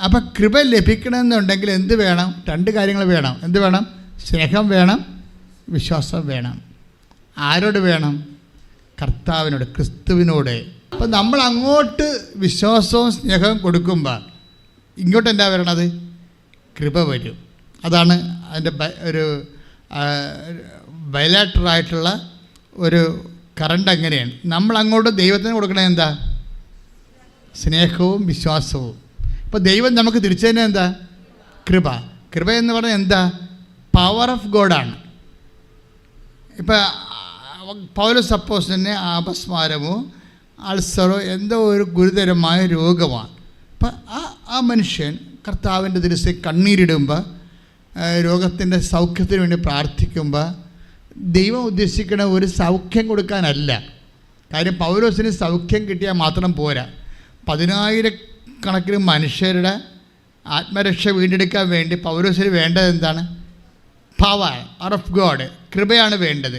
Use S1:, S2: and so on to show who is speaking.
S1: അപ്പം കൃപ ലഭിക്കണമെന്നുണ്ടെങ്കിൽ എന്ത് വേണം? 2 കാര്യങ്ങൾ വേണം. എന്ത് വേണം? സ്നേഹം വേണം, വിശ്വാസം വേണം. ആരോട് വേണം? കർത്താവിനോട്, ക്രിസ്തുവിനോട്. അപ്പം നമ്മൾ അങ്ങോട്ട് വിശ്വാസവും സ്നേഹവും കൊടുക്കുമ്പോൾ ഇങ്ങോട്ട് എന്താ വരണത്? കൃപ വരും. അതാണ് അതിൻ്റെ ഒരു ബയലാറ്ററായിട്ടുള്ള ഒരു കറണ്ട്. അങ്ങനെയാണ് നമ്മൾ അങ്ങോട്ട് ദൈവത്തിന് കൊടുക്കണത്. എന്താ? സ്നേഹവും വിശ്വാസവും. ഇപ്പോൾ ദൈവം നമുക്ക് തിരിച്ചു തന്നെ എന്താ? കൃപ. കൃപ എന്ന് പറഞ്ഞാൽ എന്താ? പവർ ഓഫ് ഗോഡാണ്. ഇപ്പം പൗലോസ് അപ്പോസ്തലന് അപസ്മാരമോ അൾസറോ എന്തോ ഒരു ഗുരുതരമായ രോഗമാണ്. അപ്പം ആ മനുഷ്യൻ കർത്താവിൻ്റെ ദിവസം കണ്ണീരിടുമ്പോൾ, രോഗത്തിൻ്റെ സൗഖ്യത്തിന് വേണ്ടി പ്രാർത്ഥിക്കുമ്പോൾ ദൈവം ഉദ്ദേശിക്കുന്ന ഒരു സൗഖ്യം കൊടുക്കാനല്ല. കാര്യം പൗലോസിന് സൗഖ്യം കിട്ടിയാൽ മാത്രം പോരാ. 10,000 മനുഷ്യരുടെ ആത്മരക്ഷ വീണ്ടെടുക്കാൻ വേണ്ടി പൗലോസിന് വേണ്ടത് എന്താണ്? പവർ ഓഫ് ഗോഡ്, കൃപയാണ് വേണ്ടത്.